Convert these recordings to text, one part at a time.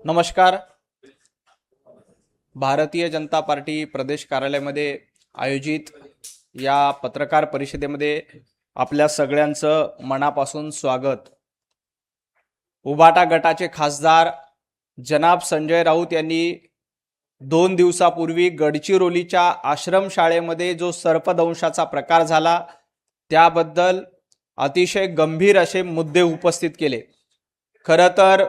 नमस्कार. भारतीय जनता पार्टी प्रदेश कार्यालयामध्ये आयोजित या पत्रकार परिषदेमध्ये आपल्या सगळ्यांचं मनापासून स्वागत. उभाटा गटाचे खासदार जनाब संजय राऊत यांनी 2 दिवसापूर्वी गडचिरोलीच्या आश्रमशाळेमध्ये जो सर्पदंशाचा प्रकार झाला त्याबद्दल अतिशय गंभीर असे मुद्दे उपस्थित केले. खरं तर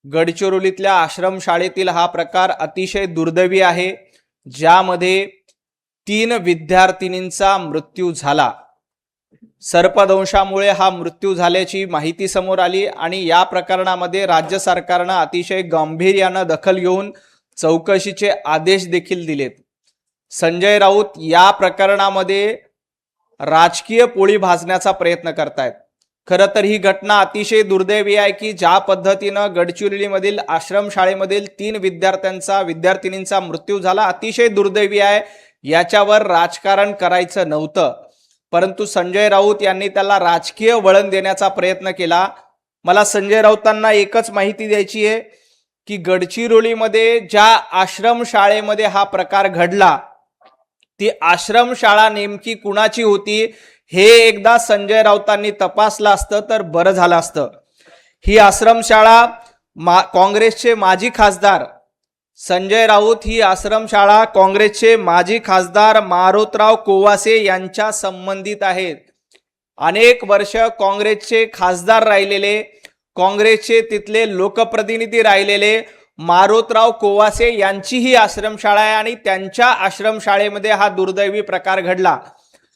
गडचिरोलीतल्या आश्रमशाळेतील हा प्रकार अतिशय दुर्दैवी आहे, ज्यामध्ये 3 विद्यार्थिनींचा मृत्यू झाला. सर्पदंशामुळे हा मृत्यू झाल्याची माहिती समोर आली आणि या प्रकरणामध्ये राज्य सरकारनं अतिशय गांभीर्यानं दखल घेऊन चौकशीचे आदेश देखील दिलेत. संजय राऊत या प्रकरणामध्ये राजकीय पोळी भाजण्याचा प्रयत्न करतायत. खरं तर ही घटना अतिशय दुर्दैवी आहे की ज्या पद्धतीनं गडचिरोलीमधील आश्रमशाळेमधील 3 विद्यार्थिनींचा मृत्यू झाला, अतिशय दुर्दैवी आहे. याच्यावर राजकारण करायचं नव्हतं, परंतु संजय राऊत यांनी त्याला राजकीय वळण देण्याचा प्रयत्न केला. मला संजय राऊतांना एकच माहिती द्यायची आहे की गडचिरोलीमध्ये ज्या आश्रमशाळेमध्ये हा प्रकार घडला ती आश्रमशाळा नेमकी कुणाची होती हे एकदा संजय राऊतांनी तपासलं असतं तर बरं झालं असतं. ही आश्रमशाळा काँग्रेसचे माजी खासदार संजय राऊत ही आश्रमशाळा काँग्रेसचे माजी खासदार मारोतराव कोवासे यांच्या संबंधित आहेत. अनेक वर्ष काँग्रेसचे खासदार राहिलेले, काँग्रेसचे तिथले लोकप्रतिनिधी राहिलेले मारोतराव कोवासे यांची ही आश्रमशाळा आहे आणि त्यांच्या आश्रमशाळेमध्ये हा दुर्दैवी प्रकार घडला.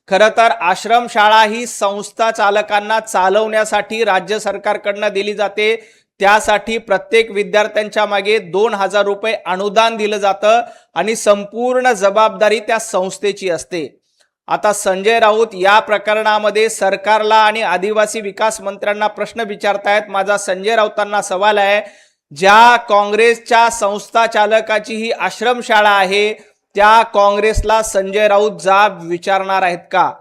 खरं तर आश्रमशाळा ही संस्था चालकांना चालवण्यासाठी राज्य सरकारकडनं दिली जाते. त्यासाठी प्रत्येक विद्यार्थ्यांच्या मागे 2000 रुपये अनुदान दिलं जातं आणि संपूर्ण जबाबदारी त्या संस्थेची असते. आता संजय राऊत या प्रकरणामध्ये सरकारला आणि आदिवासी विकास मंत्र्यांना प्रश्न विचारतायत. माझा संजय राऊतांना सवाल आहे, ज्या काँग्रेसच्या संस्था चालकाची ही आश्रमशाळा आहे त्या काँग्रेसला संजय राऊत जाब विचारणार आहेत का?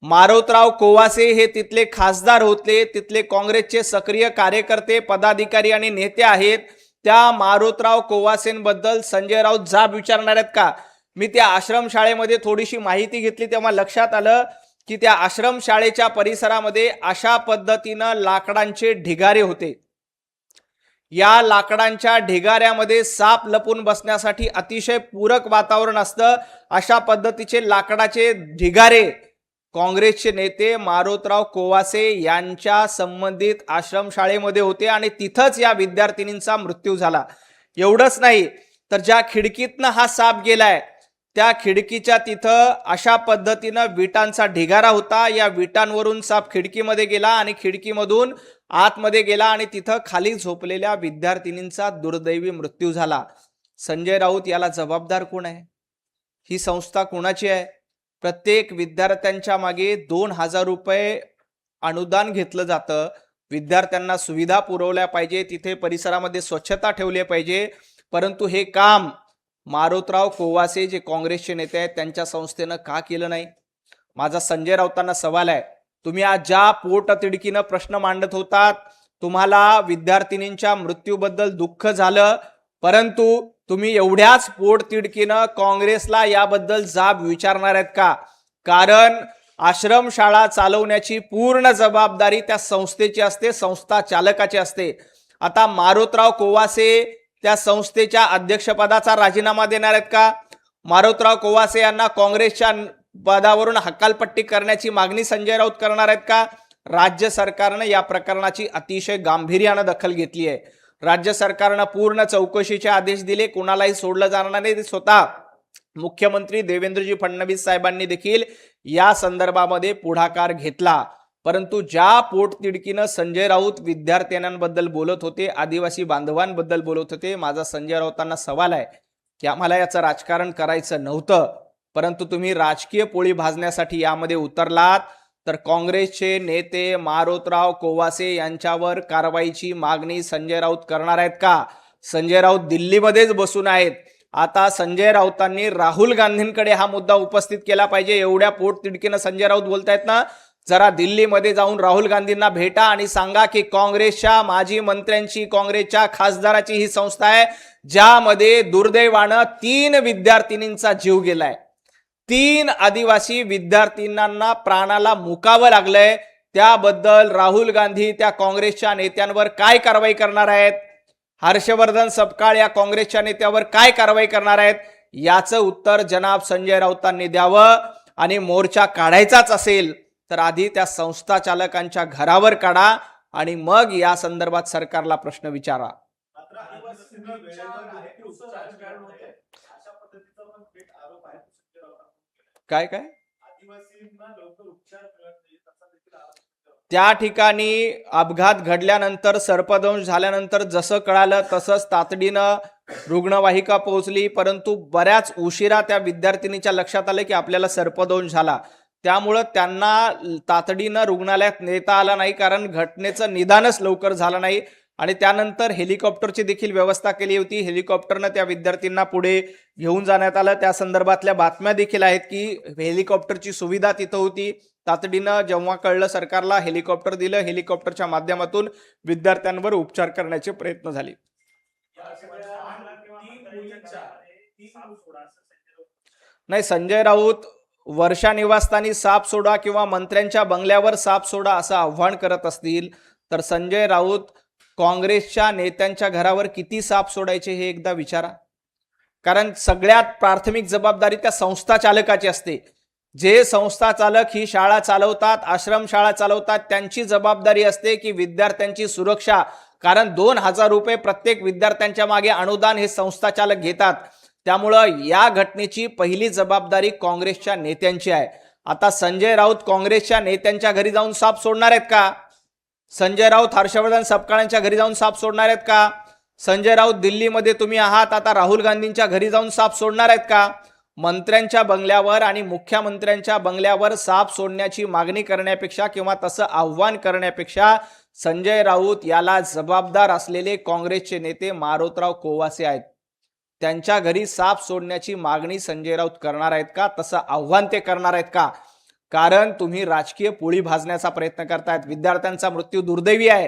मारोतराव कोवासे हे तिथले खासदार होते, तिथले काँग्रेसचे सक्रिय कार्यकर्ते, पदाधिकारी आणि नेते आहेत. त्या मारोतराव कोवासेंबद्दल संजय राऊत जाब विचारणार आहेत का? मी त्या आश्रमशाळेमध्ये थोडीशी माहिती घेतली तेव्हा लक्षात आलं की त्या आश्रमशाळेच्या परिसरामध्ये अशा पद्धतीनं लाकडांचे ढिगारे होते. या लाकडांच्या ढिगाऱ्यामध्ये साप लपून बसण्यासाठी अतिशय पूरक वातावरण असतं. अशा पद्धतीचे लाकडाचे ढिगारे काँग्रेसचे नेते मारोतराव कोवासे यांच्या संबंधित आश्रमशाळेमध्ये होते आणि तिथंच या विद्यार्थिनींचा मृत्यू झाला. एवढंच नाही तर ज्या खिडकीतनं हा साप गेलाय त्या खिडकीच्या तिथं अशा पद्धतीनं विटांचा ढिगारा होता. या विटांवरून साप खिडकीमध्ये गेला आणि खिडकीमधून आतमध्ये गेला आणि तिथं खाली झोपलेल्या विद्यार्थिनींचा दुर्दैवी मृत्यू झाला. संजय राऊत याला जबाबदार कोण आहे? ही संस्था कोणाची आहे? प्रत्येक विद्यार्थ्यांच्या मागे 2000 रुपये अनुदान घेतलं जातं. विद्यार्थ्यांना सुविधा पुरवल्या पाहिजे, तिथे परिसरामध्ये स्वच्छता ठेवली पाहिजे, परंतु हे काम मारोतराव कोवासे जे काँग्रेसचे नेते आहेत त्यांच्या संस्थेनं का केलं नाही? माझा संजय राऊतांना सवाल आहे, तुम्ही आज ज्या पोटतिडकीनं प्रश्न मांडत होतात, तुम्हाला विद्यार्थिनींच्या मृत्यूबद्दल दुःख झालं, परंतु तुम्ही एवढ्याच पोटतिडकीनं काँग्रेसला याबद्दल जाब विचारणार आहेत का? कारण आश्रमशाळा चालवण्याची पूर्ण जबाबदारी त्या संस्थेची असते, संस्था चालकाची असते. आता मारोतराव कोवासे त्या संस्थेच्या अध्यक्षपदाचा राजीनामा देणार आहेत का? मारोतराव कोवासे यांना काँग्रेसच्या पदावरून हकालपट्टी करण्याची मागणी संजय राऊत करणार आहेत का? राज्य सरकारनं या प्रकरणाची अतिशय गांभीर्यानं दखल घेतली आहे. राज्य सरकारनं पूर्ण चौकशीचे आदेश दिले, कुणालाही सोडलं जाणार नाही. स्वतः मुख्यमंत्री देवेंद्रजी फडणवीस साहेबांनी देखील या संदर्भामध्ये पुढाकार घेतला. परंतु ज्या पोटतिडकीनं संजय राऊत विद्यार्थ्यांबद्दल बोलत होते, आदिवासी बांधवांबद्दल बोलत होते, माझा संजय राऊतांना सवाल आहे की आम्हाला याचं राजकारण करायचं नव्हतं, परंतु तुम्ही राजकीय पोळी भाजण्यासाठी यामध्ये उतरलात तर काँग्रेसचे नेते मारोतराव कोवासे यांच्यावर कारवाईची मागणी संजय राऊत करणार आहेत का? संजय राऊत दिल्लीमध्येच बसून आहेत. आता संजय राऊतांनी राहुल गांधींकडे हा मुद्दा उपस्थित केला पाहिजे. एवढ्या पोटतिडकीनं संजय राऊत बोलतायत ना, जरा दिल्लीमध्ये जाऊन राहुल गांधींना भेटा आणि सांगा की काँग्रेसच्या माजी मंत्र्यांची, काँग्रेसच्या खासदाराची ही संस्था आहे ज्यामध्ये दुर्दैवानं 3 विद्यार्थिनींचा जीव गेलाय. 3 आदिवासी विद्यार्थिनींना प्राणाला मुकावं लागलंय. त्याबद्दल राहुल गांधी त्या काँग्रेसच्या नेत्यांवर काय कारवाई करणार आहेत? हर्षवर्धन सपकाळ या काँग्रेसच्या नेत्यावर काय कारवाई करणार आहेत? याचं उत्तर जनाब संजय राऊतांनी द्यावं. आणि मोर्चा काढायचाच असेल तर आधी त्या संस्था चालकांच्या घरावर काढा आणि मग या संदर्भात सरकारला प्रश्न विचारा. काय काय त्या ठिकाणी अपघात घडल्यानंतर, सर्पदंश झाल्यानंतर जसं कळालं तसंच तातडीनं रुग्णवाहिका पोहोचली, परंतु बऱ्याच उशिरा त्या विद्यार्थिनीच्या लक्षात आलं की आपल्याला सर्पदंश झाला. त्यामुळं त्यांना तातडीनं रुग्णालयात नेता आला नाही, कारण घटनेचं निदानच लवकर झालं नाही. आणि त्यानंतर हेलिकॉप्टरची देखील व्यवस्था केली होती. हेलिकॉप्टरनं त्या विद्यार्थ्यांना पुढे घेऊन जाण्यात आलं. त्या संदर्भातल्या बातम्या देखील आहेत की हेलिकॉप्टरची सुविधा तिथं होती. तातडीनं जेव्हा कळलं सरकारला, हेलिकॉप्टर दिलं. हेलिकॉप्टरच्या माध्यमातून विद्यार्थ्यांवर उपचार करण्याचे प्रयत्न झाले. नाही, संजय राऊत वर्षा निवासस्थानी साप सोडा किंवा मंत्र्यांच्या बंगल्यावर साप सोडा असं आव्हान करत असतील तर संजय राऊत काँग्रेसच्या नेत्यांच्या घरावर किती साप सोडायचे हे एकदा विचारा. कारण सगळ्यात प्राथमिक जबाबदारी त्या संस्था चालकाची असते. जे संस्था चालक ही शाळा चालवतात, आश्रम शाळा चालवतात, त्यांची जबाबदारी असते की विद्यार्थ्यांची सुरक्षा. कारण 2,000 रुपये प्रत्येक विद्यार्थ्यांच्या मागे अनुदान हे संस्था चालक घेतात. त्यामुळं या घटनेची पहिली जबाबदारी काँग्रेसच्या नेत्यांची आहे. आता संजय राऊत काँग्रेसच्या नेत्यांच्या घरी जाऊन साप सोडणार आहेत का? संजय राऊत हर्षवर्धन सपकाळांच्या घरी जाऊन साप सोडणार आहेत का? संजय राऊत दिल्लीमध्ये तुम्ही आहात, आता राहुल गांधींच्या घरी जाऊन साप सोडणार आहेत का? मंत्र्यांच्या बंगल्यावर आणि मुख्यमंत्र्यांच्या बंगल्यावर साप सोडण्याची मागणी करण्यापेक्षा किंवा तसं आव्हान करण्यापेक्षा संजय राऊत याला जबाबदार असलेले काँग्रेसचे नेते मारोतराव कोवासे आहेत. त्यांच्या घरी साप सोडण्याची मागणी संजय राऊत करणार आहेत का? तसं आव्हान ते करणार आहेत का? कारण तुम्ही राजकीय पोळी भाजण्याचा प्रयत्न करतायत. विद्यार्थ्यांचा मृत्यू दुर्दैवी आहे.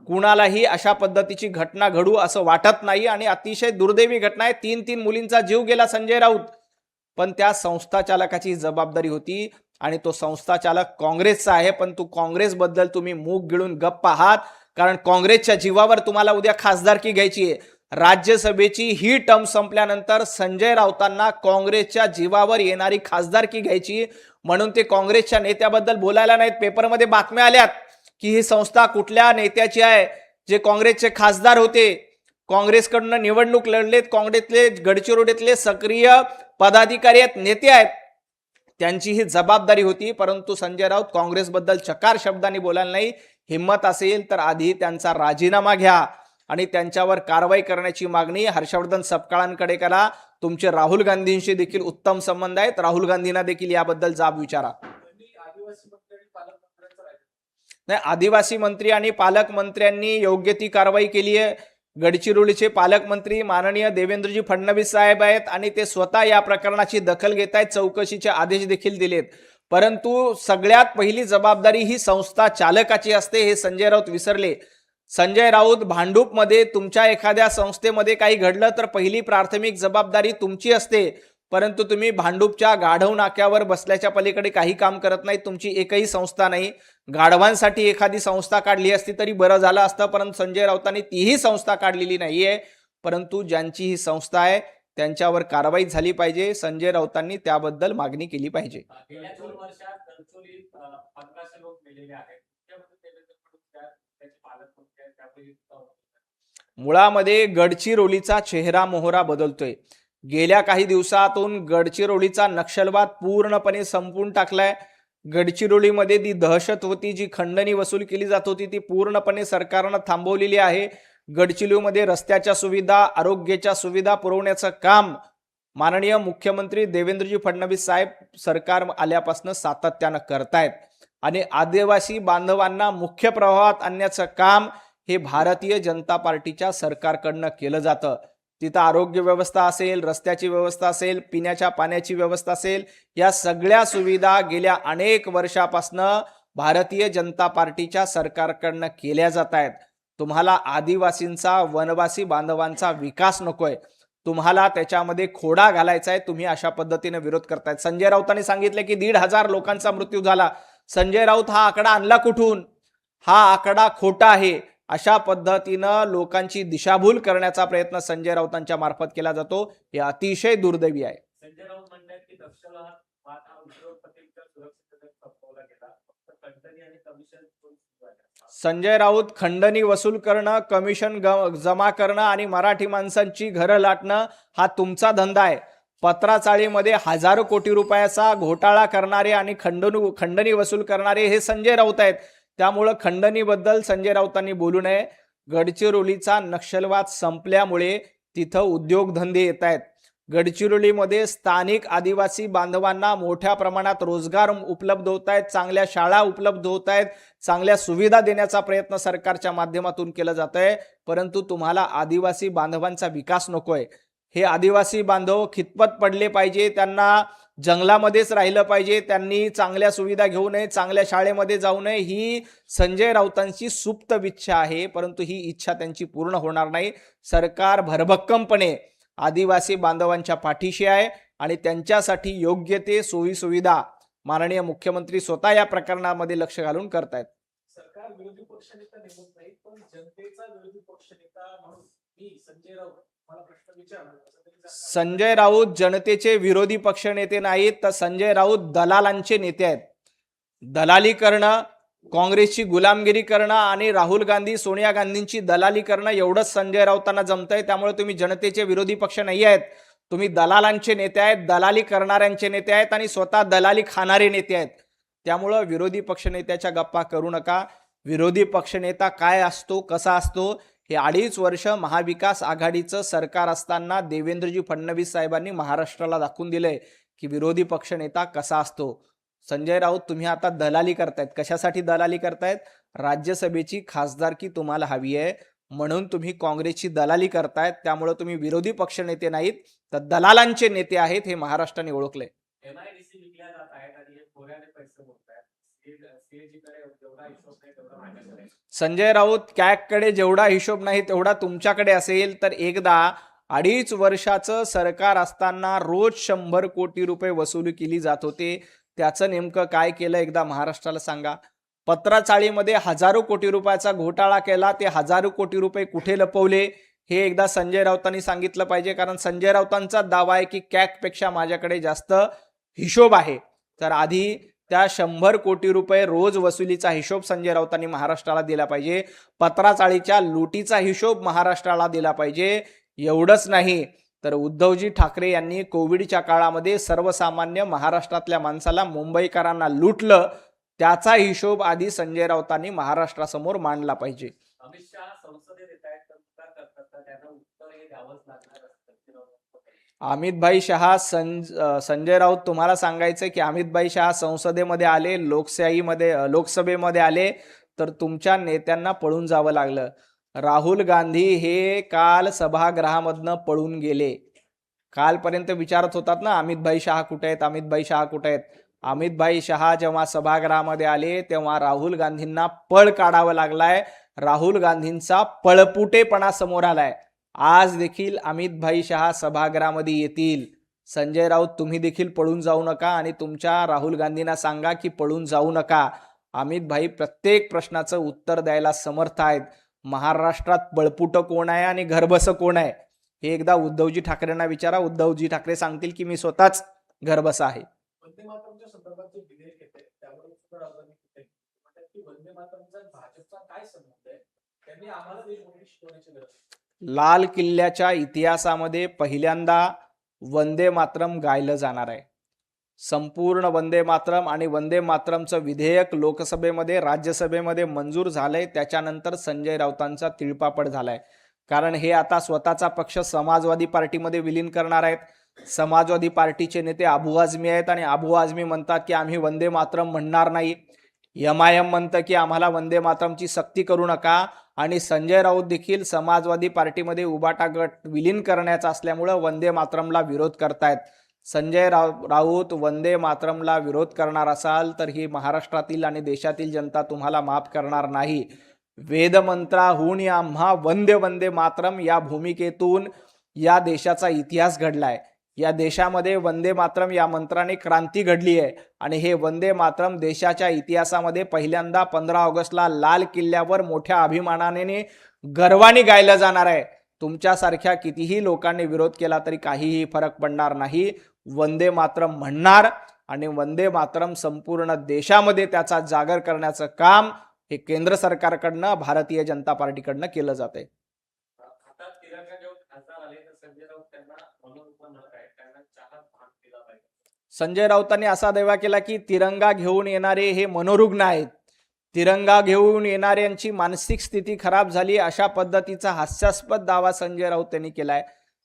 कुणालाही अशा पद्धतीची घटना घडू असं वाटत नाही आणि अतिशय दुर्दैवी घटना आहे. 3 मुलींचा जीव गेला संजय राऊत. पण त्या संस्था चालकाची जबाबदारी होती आणि तो संस्था चालक काँग्रेसचा आहे. पण काँग्रेसबद्दल तुम्ही मूग गिळून गप्प आहात, कारण काँग्रेसच्या जीवावर तुम्हाला उद्या खासदारकी घ्यायची आहे. राज्यसभेची ही टर्म संपल्यानंतर संजय राऊतांना काँग्रेसच्या जीवावर येणारी खासदारकी घ्यायची, म्हणून ते काँग्रेसच्या नेत्याबद्दल बोलायला नाहीत. पेपरमध्ये बातम्या आल्यात की ही संस्था कुठल्या नेत्याची आहे, जे काँग्रेसचे खासदार होते, काँग्रेसकडून निवडणूक लढलेत, काँग्रेसले गडचिरोलीतले सक्रिय पदाधिकारी आहेत, नेते आहेत, त्यांची ही जबाबदारी होती. परंतु संजय राऊत काँग्रेसबद्दल चकार शब्दांनी बोलायला नाही. हिम्मत असेल तर आधी त्यांचा राजीनामा घ्या आणि त्यांच्यावर कारवाई करण्याची मागणी हर्षवर्धन सपकाळांकडे करा. तुमचे राहुल गांधींशी देखील उत्तम संबंध आहेत. राहुल गांधींना देखील याबद्दल जाब विचारा. नाही, आदिवासी मंत्री आणि पालकमंत्र्यांनी योग्य ती कारवाई केली आहे. गडचिरोलीचे पालकमंत्री माननीय देवेंद्रजी फडणवीस साहेब आहेत आणि ते स्वतः या प्रकरणाची दखल घेत आहेत. चौकशीचे आदेश देखील दिलेत. परंतु सगळ्यात पहिली जबाबदारी ही संस्था चालकाची असते, हे संजय राऊत विसरले. संजय राऊत, भांडूपमध्ये तुमच्या एखाद्या संस्थेमध्ये काही घडलं तर पहिली प्राथमिक जबाबदारी तुमची असते. परंतु तुम्ही भांडूपच्या गाढव नाक्यावर बसल्याच्या पलीकडे काही काम करत नाही. तुमची एकही संस्था नाही. गाढवांसाठी एखादी संस्था काढली असती तरी बरं झालं असतं, परंतु संजय राऊतांनी तीही संस्था काढलेली नाहीये. परंतु ज्यांची ही संस्था आहे त्यांच्यावर कारवाई झाली पाहिजे. संजय राऊतांनी त्याबद्दल मागणी केली पाहिजे. मुळामध्ये गडचिरोलीचा चेहरा मोहरा बदलतोय. गेल्या काही दिवसातून गडचिरोलीचा नक्षलवाद पूर्णपणे संपून टाकलाय. गडचिरोलीमध्ये जी दहशत होती, जी खंडणी वसूल केली जात होती, ती पूर्णपणे सरकारनं थांबवलेली आहे. गडचिरोलीमध्ये रस्त्याच्या सुविधा, आरोग्याच्या सुविधा पुरवण्याचं काम माननीय मुख्यमंत्री देवेंद्रजी फडणवीस साहेब सरकार आल्यापासून सातत्यानं करतायत. आणि आदिवासी बांधवांना मुख्य प्रवाहात आणण्याचं काम हे भारतीय जनता पार्टीच्या सरकारकडनं केलं जातं. तिथं आरोग्य व्यवस्था असेल, रस्त्याची व्यवस्था असेल, पिण्याच्या पाण्याची व्यवस्था असेल, या सगळ्या सुविधा गेल्या अनेक वर्षापासनं भारतीय जनता पार्टीच्या सरकारकडनं केल्या जात आहेत. तुम्हाला आदिवासींचा, वनवासी बांधवांचा विकास नकोय, तुम्हाला त्याच्यामध्ये खोडा घालायचा आहे, तुम्ही अशा पद्धतीने विरोध करतायत. संजय राऊतांनी सांगितले की 1,500 लोकांचा मृत्यू झाला. संजय राऊत हा आकडा आणला कुठून? हा आकडा खोटा आहे. अशा पद्धतीनं लोकांची दिशाभूल करण्याचा प्रयत्न संजय राऊतांच्या मार्फत केला जातो. हे अतिशय दुर्दैवी आहे. संजय राऊत म्हणतात की नक्षलवाद हा उद्योगपतींच्या सुरक्षिततेत संपवला गेला, फक्त खंडणी आणि कमिशन संजय राऊत खंडणी वसूल करणं, कमिशन जमा करणं आणि मराठी माणसांची घरं लाटणं हा तुमचा धंदा आहे. पत्राचाळीमध्ये हजारो कोटी रुपयाचा घोटाळा करणारे आणि खंडणी वसूल करणारे हे संजय राऊत आहेत. त्यामुळं खंडणीबद्दल संजय राऊतांनी बोलू नये. गडचिरोलीचा नक्षलवाद संपल्यामुळे तिथं उद्योगधंदे येत आहेत. गडचिरोलीमध्ये स्थानिक आदिवासी बांधवांना मोठ्या प्रमाणात रोजगार उपलब्ध होत आहेत, चांगल्या शाळा उपलब्ध होत आहेत, चांगल्या सुविधा देण्याचा प्रयत्न सरकारच्या माध्यमातून केला जात आहे. परंतु तुम्हाला आदिवासी बांधवांचा विकास नकोय. हे आदिवासी बांधव खितपत पडले पाहिजे, त्यांना जंगलामध्येच राहिलं पाहिजे, त्यांनी चांगल्या सुविधा घेऊ नये, चांगल्या शाळेमध्ये जाऊ नये, ही संजय राऊतांची सुप्त इच्छा आहे. परंतु ही इच्छा त्यांची पूर्ण होणार नाही. सरकार भरभक्कमपणे आदिवासी बांधवांच्या पाठीशी आहे आणि त्यांच्यासाठी योग्य ते सोयी सुविधा माननीय मुख्यमंत्री स्वतः या प्रकरणामध्ये लक्ष घालून करतायत. सरकार विरोधी पक्षनेता नेमत नाही, पण जनतेचा विरोधी पक्षनेता म्हणून मी संजय राऊत मला प्रश्न विचारला. संजय राऊत जनतेचे विरोधी पक्षनेते नाहीत, तर संजय राऊत दलालांचे नेते आहेत. दलाली करणं, काँग्रेसची गुलामगिरी करणं आणि राहुल गांधी, सोनिया गांधींची दलाली करणं एवढंच संजय राऊतांना जमतंय. त्यामुळे तुम्ही जनतेचे विरोधी पक्ष नाही आहेत, तुम्ही दलालांचे नेते आहेत, दलाली करणाऱ्यांचे नेते आहेत आणि स्वतः दलाली खाणारे नेते आहेत. त्यामुळं विरोधी पक्षनेत्याच्या गप्पा करू नका. विरोधी पक्षनेता काय असतो, कसा असतो, हे 2.5 वर्ष महाविकास आघाडीचं सरकार असताना देवेंद्रजी फडणवीस साहेबांनी महाराष्ट्राला दाखवून दिलंय की विरोधी पक्षनेता कसा असतो. संजय राऊत तुम्ही आता दलाली करतायत. कशासाठी दलाली करतायत? राज्यसभेची खासदारकी तुम्हाला हवी आहे म्हणून तुम्ही काँग्रेसची दलाली करतायत. त्यामुळे तुम्ही विरोधी पक्षनेते नाहीत, तर दलालांचे नेते आहेत, हे महाराष्ट्राने ओळखले. MIDC विकल्या जात आहेत आणि हे खोऱ्याने पैसे मोडतायत. CAG कडे जेवढा हिशोब नाही तेवढा माझ्याकडे. संजय राऊत, कॅगकडे जेवढा हिशोब नाही तेवढा तुमच्याकडे असेल तर एकदा 2.5 वर्षाचं सरकार असताना रोज 100 कोटी रुपये वसुली केली जात होते. त्याचं नेमकं काय केलं एकदा महाराष्ट्राला सांगा. पत्राचाळीमध्ये हजारो कोटी रुपयाचा घोटाळा केला, ते हजारो कोटी रुपये कुठे लपवले हे एकदा संजय राऊतांनी सांगितलं पाहिजे. कारण संजय राऊतांचा दावा आहे की कॅगपेक्षा माझ्याकडे जास्त हिशोब आहे. तर आधी त्या 100 कोटी रुपये रोज वसुलीचा हिशोब संजय राऊतांनी महाराष्ट्राला दिला पाहिजे. पत्राचाळीच्या लुटीचा हिशोब महाराष्ट्राला दिला पाहिजे. एवढंच नाही तर उद्धवजी ठाकरे यांनी कोविडच्या काळामध्ये सर्वसामान्य महाराष्ट्रातल्या माणसाला, मुंबईकरांना लुटलं, त्याचा हिशोब आधी संजय राऊतांनी महाराष्ट्रासमोर मांडला पाहिजे. अमित शहा संसदेत येत आहेत तर त्यांना उत्तर हे द्यावंच लागणार असतं. अमितभाई शहा, संजय राऊत तुम्हाला सांगायचं की अमितभाई शहा संसदेमध्ये आले, लोकसभेमध्ये आले तर तुमच्या नेत्यांना पळून जावं लागलं. राहुल गांधी हे काल सभागृहामधनं पळून गेले. कालपर्यंत विचारत होतात ना अमितभाई शहा कुठे आहेत, अमितभाई शहा कुठे आहेत. अमितभाई शहा जेव्हा सभागृहामध्ये आले तेव्हा राहुल गांधींना पळ काढावं लागलाय. राहुल गांधींचा पळपुटेपणा समोर आलाय. आज देखील अमितभाई शहा सभागृहामध्ये येतील. संजय राऊत तुम्ही देखील पळून जाऊ नका आणि तुमच्या राहुल गांधींना सांगा की पळून जाऊ नका. अमितभाई प्रत्येक प्रश्नाचं उत्तर द्यायला समर्थ आहेत. महाराष्ट्रात बळपुट कोण आहे आणि घरबस कोण आहे हे एकदा उद्धवजी ठाकरेंना विचारा. उद्धवजी ठाकरे सांगतील की मी स्वतःच घरबस आहे. वंदे मातरमच्या संदर्भात जे विधेयक येते त्यावर सुद्धा राऊतांनी म्हणतात की वंदे मातरमचा भाजपचा काय संबंध आहे, त्यांनी आम्हाला देशभक्ती शिकवण्याची गरज आहे. लाल किल्ल्याच्या इतिहासामध्ये पहिल्यांदा वंदे मातरम गायलं जाणार आहे. संपूर्ण वंदे मातरम आणि वंदे मातरमचं विधेयक लोकसभेमध्ये, राज्यसभेमध्ये मंजूर झालंय. त्याच्यानंतर संजय राऊतांचा तिळपापड झालाय. कारण हे आता स्वतःचा पक्ष समाजवादी पार्टीमध्ये विलीन करणार आहेत. समाजवादी पार्टीचे नेते अबू आझमी आहेत आणि अबू आझमी म्हणतात की आम्ही वंदे मातरम म्हणणार नाही. MIM म्हणतं की आम्हाला वंदे मातरमची सक्ती करू नका. आणि संजय राऊत देखील समाजवादी पार्टीमध्ये उबाटा गट विलीन करण्याचा असल्यामुळं वंदे मातरमला विरोध करतायत. संजय राऊत वंदे मातरमला विरोध करणार असाल तर ही महाराष्ट्रातील आणि देशातील जनता तुम्हाला माफ करणार नाही. वेदमंत्राहून आम्हा वंदे वंदे मातरम या भूमिकेतून या देशाचा इतिहास घडलाय. या देशामध्ये वंदे मातरम या मंत्राने क्रांती घडली आहे आणि हे वंदे मातरम देशाच्या इतिहासामध्ये पहिल्यांदा 15 ऑगस्टला लाल किल्ल्यावर मोठ्या अभिमानाने गर्वाने गायलं जाणार आहे. तुमच्यासारख्या कितीही लोकांनी विरोध केला तरी काहीही फरक पडणार नाही. वंदे मातरम म्हणणार आणि वंदे मातरम संपूर्ण देशामध्ये त्याचा जागर करण्याचं काम हे केंद्र सरकारकडनं भारतीय जनता पार्टीकडनं केलं जातंय. आता तिरंगा जेव्हा खासदार आले तर संजय राऊत त्यांना मनोरुग्ण म्हणत आहेत, त्यांना चहा भाग दिला पाहिजे. संजय राऊतांनी असा दावा केला की तिरंगा घेऊन येणारे हे मनोरुग्ण आहेत. तिरंगा घेऊन येणाऱ्यांची मानसिक स्थिती खराब झाली अशा पद्धतीचा हास्यास्पद दावा संजय राऊत यांनी केलाय.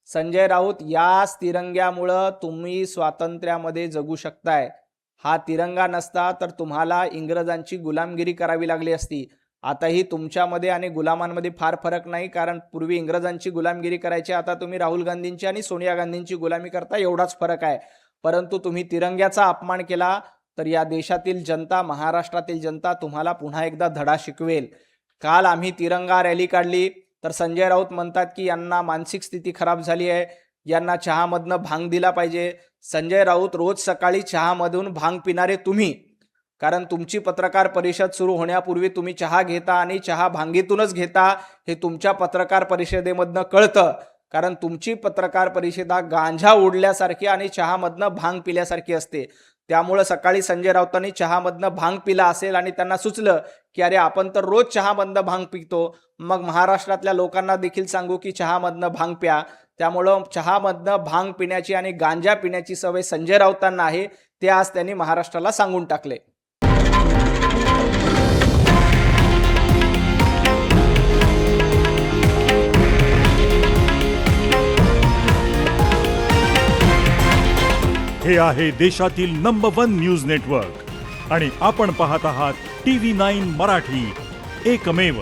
संजय राऊत, याच तिरंग्यामुळं तुम्ही स्वातंत्र्यामध्ये जगू शकताय. हा तिरंगा नसता तर तुम्हाला इंग्रजांची गुलामगिरी करावी लागली असती. आताही तुमच्यामध्ये आणि गुलामांमध्ये फार फरक नाही, कारण पूर्वी इंग्रजांची गुलामगिरी करायची, आता तुम्ही राहुल गांधींची आणि सोनिया गांधींची गुलामी करता, एवढाच फरक आहे. परंतु तुम्ही तिरंग्याचा अपमान केला तर या देशातील जनता, महाराष्ट्रातील जनता तुम्हाला पुन्हा एकदा धडा शिकवेल. काल आम्ही तिरंगा रॅली काढली तर संजय राऊत म्हणतात की यांना मानसिक स्थिती खराब झाली आहे, यांना चहामधनं भांग दिला पाहिजे. संजय राऊत, रोज सकाळी चहामधून भांग पिणारे तुम्ही, कारण तुमची पत्रकार परिषद सुरू होण्यापूर्वी तुम्ही चहा घेता आणि चहा भांगीतूनच घेता हे तुमच्या पत्रकार परिषदेमधनं कळतं. कारण तुमची पत्रकार परिषदा गांजा ओढल्यासारखी आणि चहामधनं भांग पिल्यासारखी असते. त्यामुळं सकाळी संजय राऊतांनी चहामधनं भांग पिला असेल आणि त्यांना सुचलं की अरे आपण तर रोज चहामधनं भांग पितो, मग महाराष्ट्रातल्या लोकांना देखील सांगू की चहामधनं भांग प्या. त्यामुळं चहामधनं भांग पिण्याची आणि गांजा पिण्याची सवय संजय राऊतांना आहे, ते आज त्यांनी महाराष्ट्राला सांगून टाकले. हे आहे देशातील नंबर 1 न्यूज नेटवर्क आणि आपण पाहत आहात TV9 मराठी, एकमेव.